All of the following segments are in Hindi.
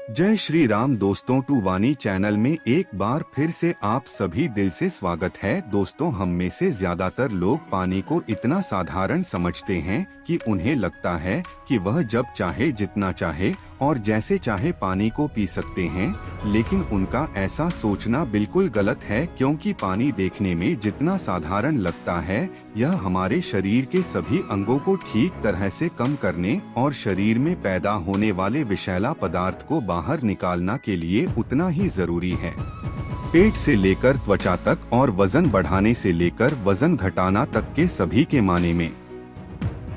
जय श्री राम दोस्तों, टू वाणी चैनल में एक बार फिर से आप सभी दिल से स्वागत है। दोस्तों, हम में से ज्यादातर लोग पानी को इतना साधारण समझते हैं कि उन्हें लगता है कि वह जब चाहे जितना चाहे और जैसे चाहे पानी को पी सकते हैं, लेकिन उनका ऐसा सोचना बिल्कुल गलत है, क्योंकि पानी देखने में जितना साधारण लगता है, यह हमारे शरीर के सभी अंगों को ठीक तरह से कम करने और शरीर में पैदा होने वाले विषैला पदार्थ को बाहर निकालना के लिए उतना ही जरूरी है। पेट से लेकर त्वचा तक और वजन बढ़ाने से लेकर वजन घटाना तक के सभी के माने में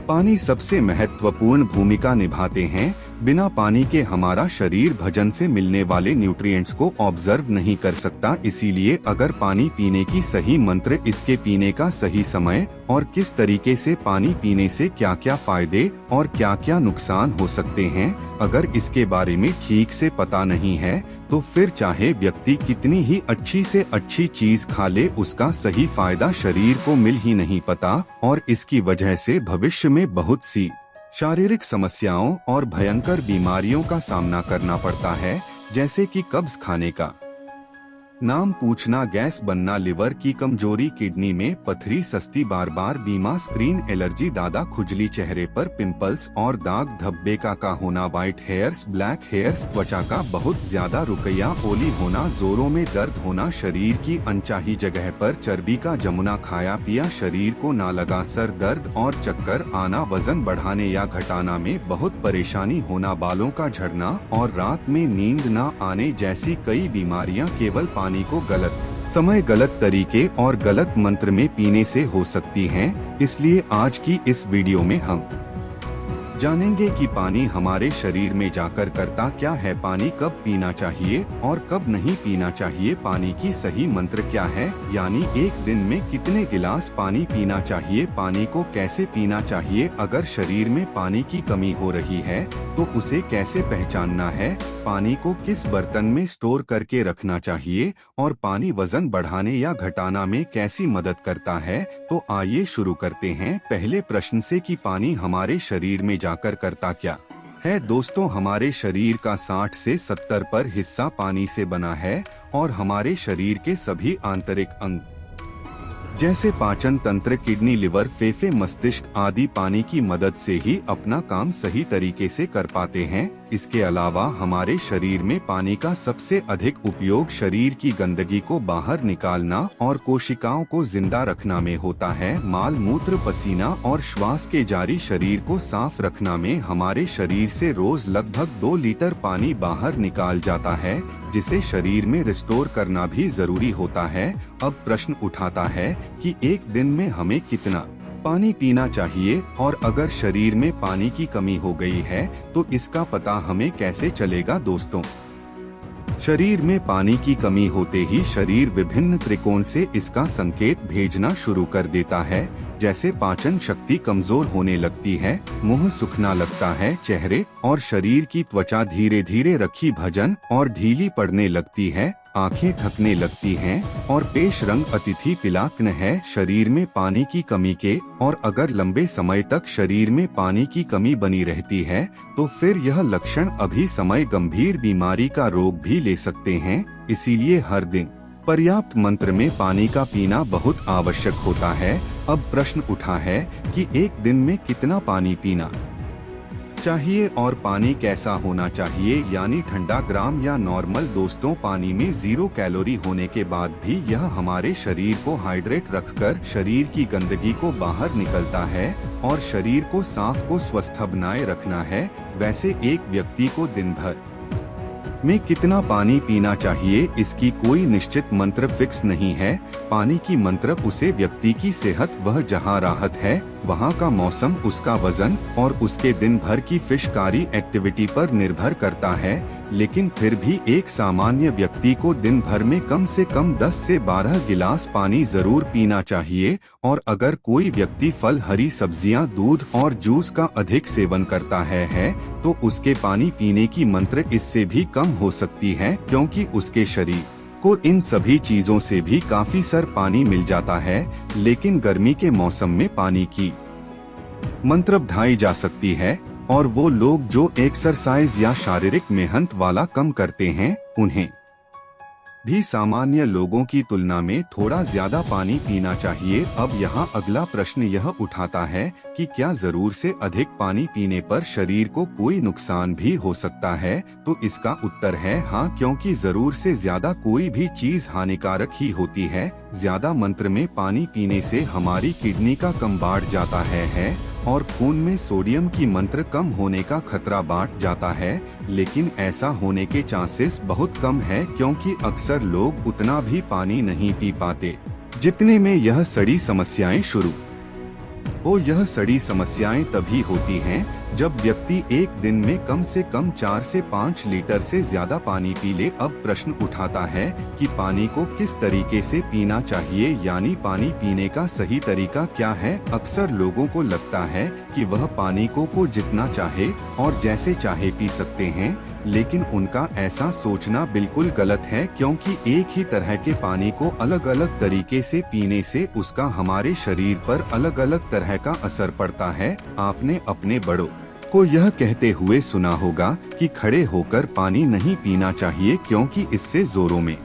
पानी सबसे महत्वपूर्ण भूमिका निभाते हैं। बिना पानी के हमारा शरीर भोजन से मिलने वाले न्यूट्रिएंट्स को ऑब्जर्व नहीं कर सकता। इसीलिए अगर पानी पीने की सही मंत्र, इसके पीने का सही समय और किस तरीके से पानी पीने से क्या क्या फायदे और क्या क्या नुकसान हो सकते हैं, अगर इसके बारे में ठीक से पता नहीं है तो फिर चाहे व्यक्ति कितनी ही अच्छी से अच्छी चीज खा ले, उसका सही फायदा शरीर को मिल ही नहीं पता और इसकी वजह से भविष्य में बहुत सी शारीरिक समस्याओं और भयंकर बीमारियों का सामना करना पड़ता है, जैसे कि कब्ज खाने का नाम पूछना, गैस बनना, लिवर की कमजोरी, किडनी में पथरी, सस्ती बार बार बीमा, स्क्रीन एलर्जी, दादा खुजली, चेहरे पर पिंपल्स और दाग धब्बे का होना, व्हाइट हेयर्स, ब्लैक हेयर्स, त्वचा का बहुत ज्यादा रुकैया, ओली होना, जोरों में दर्द होना, शरीर की अनचाही जगह पर चर्बी का जमुना, खाया पिया शरीर को ना लगा, सर दर्द और चक्कर आना, वजन बढ़ाने या घटाना में बहुत परेशानी होना, बालों का झड़ना और रात में नींद न आने जैसी कई बीमारियां केवल पानी को गलत समय, गलत तरीके और गलत मंत्र में पीने से हो सकती हैं। इसलिए आज की इस वीडियो में हम जानेंगे कि पानी हमारे शरीर में जाकर करता क्या है, पानी कब पीना चाहिए और कब नहीं पीना चाहिए, पानी की सही मंत्र क्या है, यानी एक दिन में कितने गिलास पानी पीना चाहिए, पानी को कैसे पीना चाहिए, अगर शरीर में पानी की कमी हो रही है तो उसे कैसे पहचानना है, पानी को किस बर्तन में स्टोर करके रखना चाहिए और पानी वजन बढ़ाने या घटाना में कैसी मदद करता है। तो आइए शुरू करते हैं पहले प्रश्न से कि पानी हमारे शरीर में जाकर करता क्या है। दोस्तों, हमारे शरीर का 60 से 70% हिस्सा पानी से बना है और हमारे शरीर के सभी आंतरिक अंग जैसे पाचन तंत्र, किडनी, लिवर, फेफड़े, मस्तिष्क आदि पानी की मदद से ही अपना काम सही तरीके से कर पाते हैं। इसके अलावा हमारे शरीर में पानी का सबसे अधिक उपयोग शरीर की गंदगी को बाहर निकालना और कोशिकाओं को जिंदा रखना में होता है। माल मूत्र, पसीना और श्वास के जारी शरीर को साफ रखना में हमारे शरीर से रोज लगभग 2 लीटर पानी बाहर निकाल जाता है, जिसे शरीर में रिस्टोर करना भी जरूरी होता है। अब प्रश्न उठाता है कि एक दिन में हमें कितना पानी पीना चाहिए और अगर शरीर में पानी की कमी हो गई है तो इसका पता हमें कैसे चलेगा। दोस्तों, शरीर में पानी की कमी होते ही शरीर विभिन्न त्रिकोण से इसका संकेत भेजना शुरू कर देता है, जैसे पाचन शक्ति कमजोर होने लगती है, मुंह सूखना लगता है, चेहरे और शरीर की त्वचा धीरे धीरे रखी भजन और ढीली पड़ने लगती है, आंखें थकने लगती हैं और पेश रंग अतिथि पिलाक्न है शरीर में पानी की कमी के। और अगर लंबे समय तक शरीर में पानी की कमी बनी रहती है तो फिर यह लक्षण अभी समय गंभीर बीमारी का रोग भी ले सकते हैं। इसीलिए हर दिन पर्याप्त मात्रा में पानी का पीना बहुत आवश्यक होता है। अब प्रश्न उठा है कि एक दिन में कितना पानी पीना चाहिए और पानी कैसा होना चाहिए, यानी ठंडा, ग्राम या नॉर्मल। दोस्तों, पानी में 0 कैलोरी होने के बाद भी यह हमारे शरीर को हाइड्रेट रखकर शरीर की गंदगी को बाहर निकलता है और शरीर को साफ को स्वस्थ बनाए रखना है। वैसे एक व्यक्ति को दिन भर में कितना पानी पीना चाहिए, इसकी कोई निश्चित मंत्र फिक्स नहीं है। पानी की मंत्र उसे व्यक्ति की सेहत, वह जहाँ राहत है, वहाँ का मौसम, उसका वजन और उसके दिन भर की फिशकारी एक्टिविटी पर निर्भर करता है। लेकिन फिर भी एक सामान्य व्यक्ति को दिन भर में कम से कम 10 से 12 गिलास पानी जरूर पीना चाहिए। और अगर कोई व्यक्ति फल, हरी सब्जियां, दूध और जूस का अधिक सेवन करता है तो उसके पानी पीने की मंत्र इससे भी कम हो सकती है, क्योंकि उसके शरीर को इन सभी चीजों से भी काफी सर पानी मिल जाता है। लेकिन गर्मी के मौसम में पानी की मंत्र बढ़ाई जा सकती है। और वो लोग जो एक्सरसाइज या शारीरिक मेहनत वाला कम करते हैं उन्हें भी सामान्य लोगों की तुलना में थोड़ा ज्यादा पानी पीना चाहिए। अब यहाँ अगला प्रश्न यह उठाता है कि क्या जरूर से अधिक पानी पीने पर शरीर को कोई नुकसान भी हो सकता है? तो इसका उत्तर है हाँ, क्योंकि जरूर से ज्यादा कोई भी चीज हानिकारक ही होती है। ज्यादा मात्रा में पानी पीने से हमारी किडनी का कम बढ़ जाता है और खून में सोडियम की मात्रा कम होने का खतरा बढ़ जाता है। लेकिन ऐसा होने के चांसेस बहुत कम है, क्योंकि अक्सर लोग उतना भी पानी नहीं पी पाते जितने में यह सड़ी समस्याएं शुरू हो। यह सड़ी समस्याएं तभी होती हैं जब व्यक्ति एक दिन में कम से कम 4 से 5 लीटर से ज्यादा पानी पी ले। अब प्रश्न उठाता है कि पानी को किस तरीके से पीना चाहिए, यानी पानी पीने का सही तरीका क्या है। अक्सर लोगों को लगता है कि वह पानी को जितना चाहे और जैसे चाहे पी सकते हैं, लेकिन उनका ऐसा सोचना बिल्कुल गलत है, क्योंकि एक ही तरह के पानी को अलग अलग तरीके से पीने से उसका हमारे शरीर पर अलग अलग तरह का असर पड़ता है। आपने अपने बड़ों को यह कहते हुए सुना होगा कि खड़े होकर पानी नहीं पीना चाहिए, क्योंकि इससे जोरों में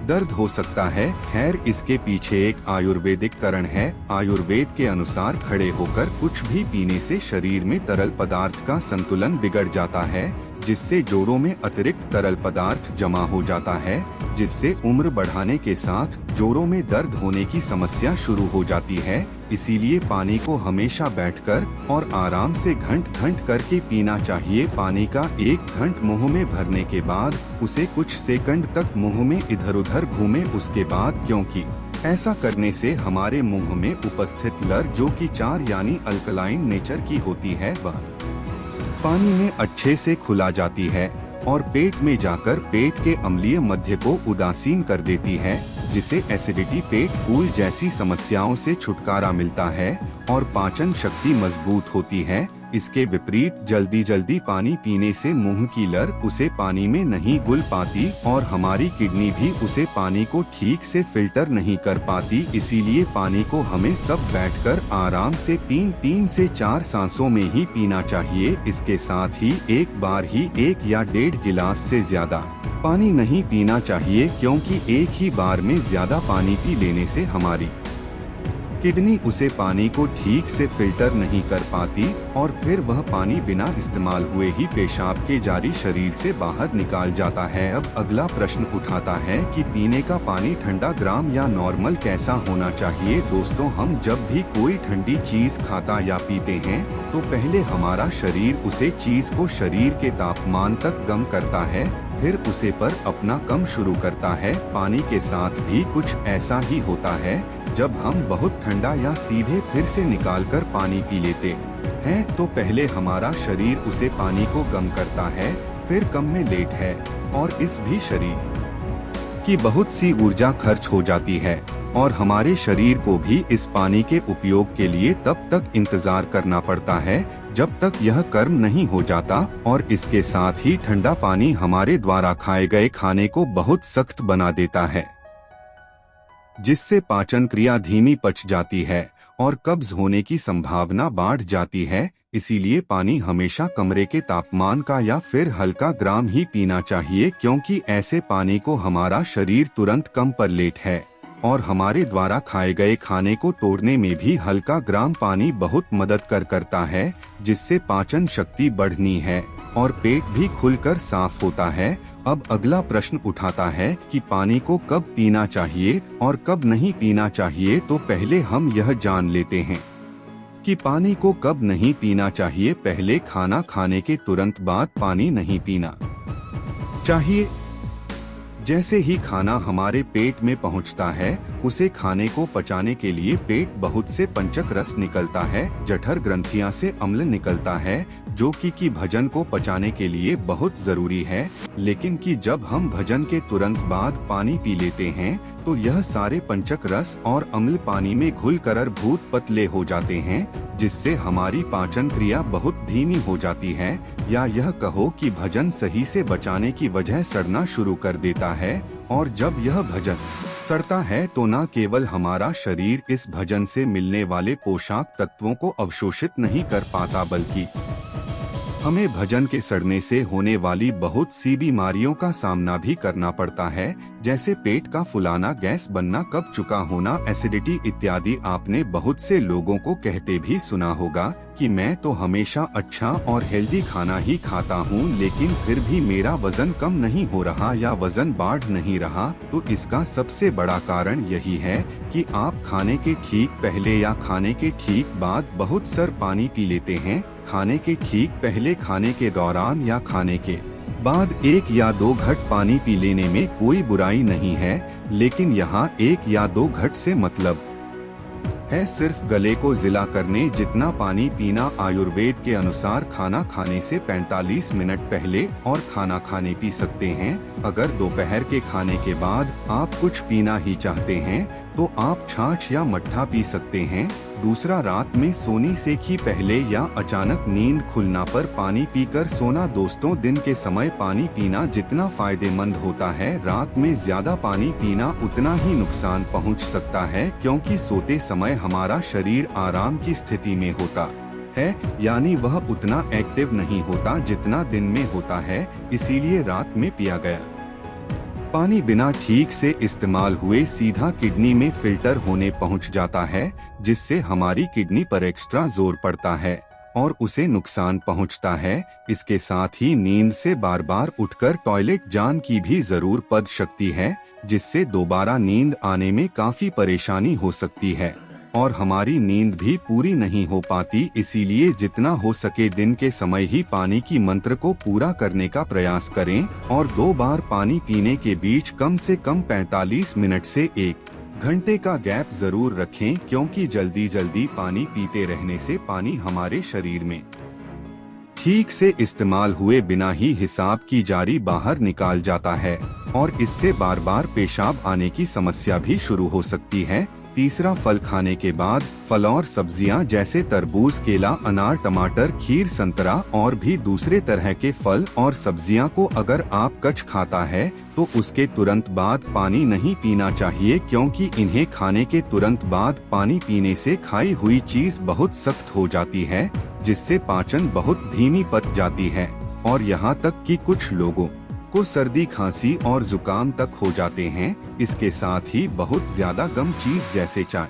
दर्द हो सकता है। खैर, इसके पीछे एक आयुर्वेदिक कारण है। आयुर्वेद के अनुसार खड़े होकर कुछ भी पीने से शरीर में तरल पदार्थ का संतुलन बिगड़ जाता है, जिससे जोड़ों में अतिरिक्त तरल पदार्थ जमा हो जाता है, जिससे उम्र बढ़ाने के साथ जोड़ों में दर्द होने की समस्या शुरू हो जाती है। इसीलिए पानी को हमेशा बैठकर और आराम से घंट घंट करके पीना चाहिए। पानी का एक घंट मुंह में भरने के बाद उसे कुछ सेकंड तक मुंह में इधर उधर घूमे उसके बाद, क्योंकि ऐसा करने से हमारे मुंह में उपस्थित लर जो कि क्षार यानी अल्कलाइन नेचर की होती है, वह पानी में अच्छे से खुला जाती है और पेट में जाकर पेट के अम्लीय मध्य को उदासीन कर देती है, जिसे एसिडिटी, पेट फूल जैसी समस्याओं से छुटकारा मिलता है और पाचन शक्ति मजबूत होती है। इसके विपरीत जल्दी जल्दी पानी पीने से मुंह की लर उसे पानी में नहीं घुल पाती और हमारी किडनी भी उसे पानी को ठीक से फिल्टर नहीं कर पाती। इसीलिए पानी को हमें सब बैठकर आराम से 3 से 4 सांसों में ही पीना चाहिए। इसके साथ ही एक बार ही 1 या 1.5 गिलास से ज्यादा पानी नहीं पीना चाहिए, क्योंकि एक ही बार में ज्यादा पानी पी लेने से हमारी किडनी उसे पानी को ठीक से फिल्टर नहीं कर पाती और फिर वह पानी बिना इस्तेमाल हुए ही पेशाब के जारी शरीर से बाहर निकाल जाता है। अब अगला प्रश्न उठाता है कि पीने का पानी ठंडा, गर्म या नॉर्मल कैसा होना चाहिए। दोस्तों, हम जब भी कोई ठंडी चीज खाता या पीते हैं तो पहले हमारा शरीर उसे चीज को शरीर के तापमान तक गर्म करता है, फिर उसे पर अपना कम शुरू करता है। पानी के साथ भी कुछ ऐसा ही होता है। जब हम बहुत ठंडा या सीधे फिर से निकालकर पानी पी लेते हैं तो पहले हमारा शरीर उसे पानी को कम करता है, फिर कम में लेट है और इस भी शरीर की बहुत सी ऊर्जा खर्च हो जाती है और हमारे शरीर को भी इस पानी के उपयोग के लिए तब तक इंतजार करना पड़ता है जब तक यह कर्म नहीं हो जाता। और इसके साथ ही ठंडा पानी हमारे द्वारा खाए गए खाने को बहुत सख्त बना देता है, जिससे पाचन क्रिया धीमी पच जाती है और कब्ज होने की संभावना बढ़ जाती है। इसीलिए पानी हमेशा कमरे के तापमान का या फिर हल्का गर्म ही पीना चाहिए, क्योंकि ऐसे पानी को हमारा शरीर तुरंत कम पर लेट है और हमारे द्वारा खाए गए खाने को तोड़ने में भी हल्का गर्म पानी बहुत मदद करता है, जिससे पाचन शक्ति बढ़नी है और पेट भी खुलकर साफ होता है। अब अगला प्रश्न उठाता है कि पानी को कब पीना चाहिए और कब नहीं पीना चाहिए। तो पहले हम यह जान लेते हैं कि पानी को कब नहीं पीना चाहिए। पहले खाना खाने के तुरंत बाद पानी नहीं पीना चाहिए। जैसे ही खाना हमारे पेट में पहुंचता है, उसे खाने को पचाने के लिए पेट बहुत से पंचक रस निकलता है, जठर ग्रंथियां से अम्ल निकलता है, जो कि भोजन को पचाने के लिए बहुत जरूरी है। लेकिन कि जब हम भोजन के तुरंत बाद पानी पी लेते हैं तो यह सारे पंचक रस और अम्ल पानी में घुलकर भूत पतले हो जाते हैं, जिससे हमारी पाचन क्रिया बहुत धीमी हो जाती है, या यह कहो कि भोजन सही से बचाने की वजह सड़ना शुरू कर देता है। और जब यह भोजन सड़ता है तो न केवल हमारा शरीर इस भोजन से मिलने वाले पोषक तत्वों को अवशोषित नहीं कर पाता, बल्कि हमें भोजन के सड़ने से होने वाली बहुत सी बीमारियों का सामना भी करना पड़ता है, जैसे पेट का फुलाना, गैस बनना, कब्ज चुका होना, एसिडिटी इत्यादि। आपने बहुत से लोगों को कहते भी सुना होगा कि मैं तो हमेशा अच्छा और हेल्दी खाना ही खाता हूँ, लेकिन फिर भी मेरा वजन कम नहीं हो रहा या वजन बढ़ नहीं रहा। तो इसका सबसे बड़ा कारण यही है कि आप खाने के ठीक पहले या खाने के ठीक बाद बहुत सारा पानी पी लेते हैं। खाने के ठीक पहले, खाने के दौरान या खाने के बाद 1 या 2 घट पानी पी लेने में कोई बुराई नहीं है, लेकिन यहाँ 1 या 2 घट से मतलब है सिर्फ गले को जिला करने जितना पानी पीना। आयुर्वेद के अनुसार खाना खाने से 45 मिनट पहले और खाना खाने पी सकते हैं। अगर दोपहर के खाने के बाद आप कुछ पीना ही चाहते हैं तो आप छाछ या मट्ठा पी सकते हैं। दूसरा, रात में सोने से ही पहले या अचानक नींद खुलना पर पानी पीकर सोना। दोस्तों, दिन के समय पानी पीना जितना फायदेमंद होता है, रात में ज्यादा पानी पीना उतना ही नुकसान पहुंच सकता है, क्योंकि सोते समय हमारा शरीर आराम की स्थिति में होता है, यानी वह उतना एक्टिव नहीं होता जितना दिन में होता है। इसीलिए रात में पिया गया पानी बिना ठीक से इस्तेमाल हुए सीधा किडनी में फिल्टर होने पहुंच जाता है, जिससे हमारी किडनी पर एक्स्ट्रा जोर पड़ता है और उसे नुकसान पहुंचता है। इसके साथ ही नींद से बार बार उठकर टॉयलेट जाने की भी जरूरत पड़ सकती है, जिससे दोबारा नींद आने में काफी परेशानी हो सकती है और हमारी नींद भी पूरी नहीं हो पाती। इसीलिए जितना हो सके दिन के समय ही पानी की मंत्र को पूरा करने का प्रयास करें और 2 बार पानी पीने के बीच कम से कम 45 मिनट से 1 घंटे का गैप जरूर रखें, क्योंकि जल्दी जल्दी पानी पीते रहने से पानी हमारे शरीर में ठीक से इस्तेमाल हुए बिना ही हिसाब की जारी बाहर निकाल जाता है और इससे बार बार पेशाब आने की समस्या भी शुरू हो सकती है। तीसरा, फल खाने के बाद फल और सब्जियां जैसे तरबूज, केला, अनार, टमाटर, खीर, संतरा और भी दूसरे तरह के फल और सब्जियां को अगर आप कच खाता है तो उसके तुरंत बाद पानी नहीं पीना चाहिए, क्योंकि इन्हें खाने के तुरंत बाद पानी पीने से खाई हुई चीज बहुत सख्त हो जाती है, जिससे पाचन बहुत धीमी पच जाती है और यहाँ तक कि कुछ लोगों को सर्दी, खांसी और जुकाम तक हो जाते हैं। इसके साथ ही बहुत ज्यादा गर्म चीज जैसे चाय,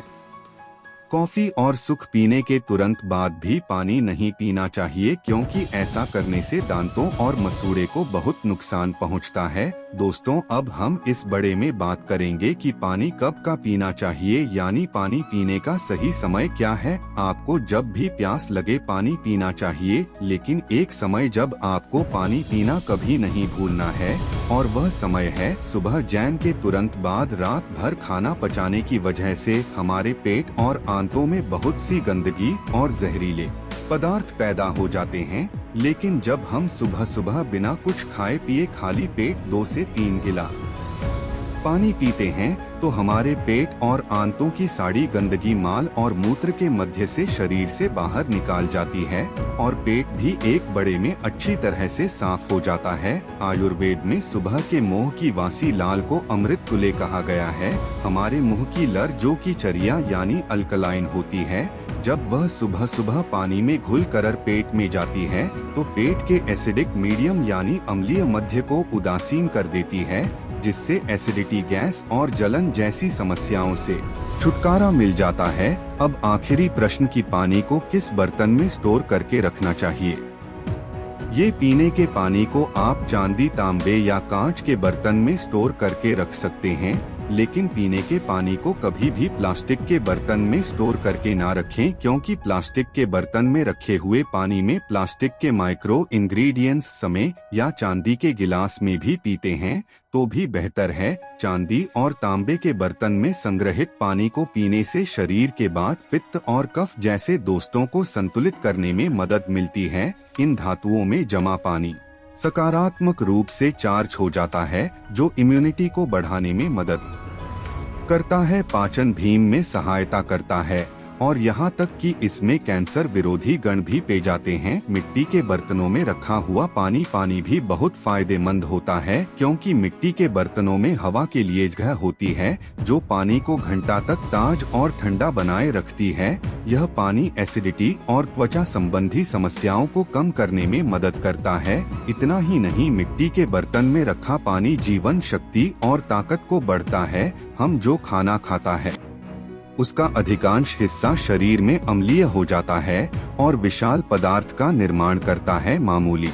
कॉफी और सूप पीने के तुरंत बाद भी पानी नहीं पीना चाहिए, क्योंकि ऐसा करने से दांतों और मसूड़े को बहुत नुकसान पहुंचता है। दोस्तों, अब हम इस बड़े में बात करेंगे कि पानी कब का पीना चाहिए, यानी पानी पीने का सही समय क्या है। आपको जब भी प्यास लगे पानी पीना चाहिए, लेकिन एक समय जब आपको पानी पीना कभी नहीं भूलना है और वह समय है सुबह जैन के तुरंत बाद। रात भर खाना पचाने की वजह से हमारे पेट और आंतों में बहुत सी गंदगी और जहरीले पदार्थ पैदा हो जाते हैं, लेकिन जब हम सुबह सुबह बिना कुछ खाए पिए खाली पेट 2 से 3 गिलास पानी पीते हैं तो हमारे पेट और आंतों की सारी गंदगी माल और मूत्र के मध्य से शरीर से बाहर निकाल जाती है और पेट भी एक बड़े में अच्छी तरह से साफ हो जाता है। आयुर्वेद में सुबह के मुंह की वासी लाल को अमृत तुल्य कहा गया है। हमारे मुंह की लर जो कि चर्या यानी अल्कलाइन होती है, जब वह सुबह सुबह पानी में घुल कर पेट में जाती है तो पेट के एसिडिक मीडियम यानी अम्लीय मध्य को उदासीन कर देती है, जिससे एसिडिटी, गैस और जलन जैसी समस्याओं से छुटकारा मिल जाता है। अब आखिरी प्रश्न कि पानी को किस बर्तन में स्टोर करके रखना चाहिए। ये पीने के पानी को आप चांदी, तांबे या कांच के बर्तन में स्टोर करके रख सकते हैं, लेकिन पीने के पानी को कभी भी प्लास्टिक के बर्तन में स्टोर करके ना रखें, क्योंकि प्लास्टिक के बर्तन में रखे हुए पानी में प्लास्टिक के माइक्रो इंग्रेडिएंट्स समय या चांदी के गिलास में भी पीते हैं तो भी बेहतर है। चांदी और तांबे के बर्तन में संग्रहित पानी को पीने से शरीर के वात, पित्त और कफ जैसे दोषों को संतुलित करने में मदद मिलती है। इन धातुओं में जमा पानी सकारात्मक रूप से चार्ज हो जाता है, जो इम्यूनिटी को बढ़ाने में मदद करता है, पाचन भीम में सहायता करता है और यहाँ तक कि इसमें कैंसर विरोधी गण भी पे जाते हैं। मिट्टी के बर्तनों में रखा हुआ पानी भी बहुत फायदेमंद होता है, क्योंकि मिट्टी के बर्तनों में हवा के लिए जगह होती है जो पानी को घंटा तक ताज और ठंडा बनाए रखती है। यह पानी एसिडिटी और त्वचा संबंधी समस्याओं को कम करने में मदद करता है। इतना ही नहीं, मिट्टी के बर्तन में रखा पानी जीवन शक्ति और ताकत को बढ़ता है। हम जो खाना खाता है उसका अधिकांश हिस्सा शरीर में अम्लीय हो जाता है और विशाल पदार्थ का निर्माण करता है। मामूली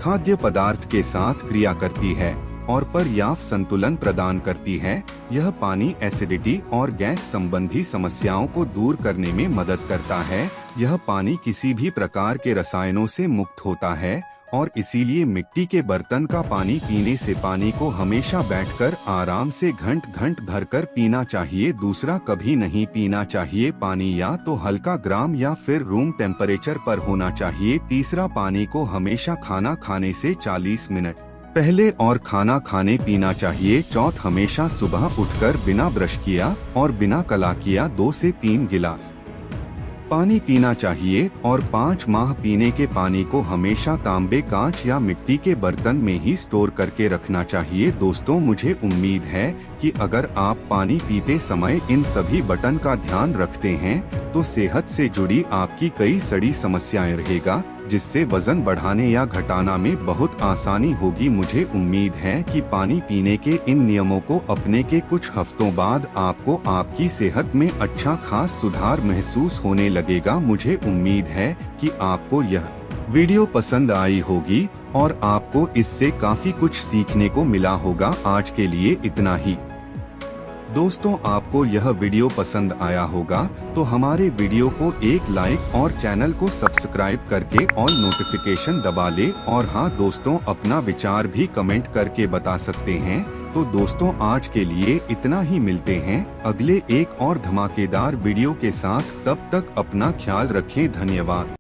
खाद्य पदार्थ के साथ क्रिया करती है और पर्याप्त संतुलन प्रदान करती है। यह पानी एसिडिटी और गैस संबंधी समस्याओं को दूर करने में मदद करता है। यह पानी किसी भी प्रकार के रसायनों से मुक्त होता है और इसीलिए मिट्टी के बर्तन का पानी पीने से पानी को हमेशा बैठकर आराम से घंट भरकर पीना चाहिए। दूसरा, कभी नहीं पीना चाहिए पानी या तो हल्का गर्म या फिर रूम टेम्परेचर पर होना चाहिए। तीसरा, पानी को हमेशा खाना खाने से 40 मिनट पहले और खाना खाने पीना चाहिए। चौथ, हमेशा सुबह उठकर बिना ब्रश किया और बिना कला किया 2 से 3 गिलास पानी पीना चाहिए। और 5 माह पीने के पानी को हमेशा तांबे, कांच या मिट्टी के बर्तन में ही स्टोर करके रखना चाहिए। दोस्तों, मुझे उम्मीद है कि अगर आप पानी पीते समय इन सभी बटन का ध्यान रखते हैं तो सेहत से जुड़ी आपकी कई सड़ी समस्याएं रहेगा, जिससे वजन बढ़ाने या घटाना में बहुत आसानी होगी। मुझे उम्मीद है कि पानी पीने के इन नियमों को अपने के कुछ हफ्तों बाद आपको आपकी सेहत में अच्छा खास सुधार महसूस होने लगेगा। मुझे उम्मीद है कि आपको यह वीडियो पसंद आई होगी और आपको इससे काफी कुछ सीखने को मिला होगा। आज के लिए इतना ही। दोस्तों, आपको यह वीडियो पसंद आया होगा तो हमारे वीडियो को एक लाइक और चैनल को सब्सक्राइब करके ऑल नोटिफिकेशन दबा ले। और हाँ दोस्तों, अपना विचार भी कमेंट करके बता सकते हैं। तो दोस्तों, आज के लिए इतना ही। मिलते हैं अगले एक और धमाकेदार वीडियो के साथ। तब तक अपना ख्याल रखें। धन्यवाद।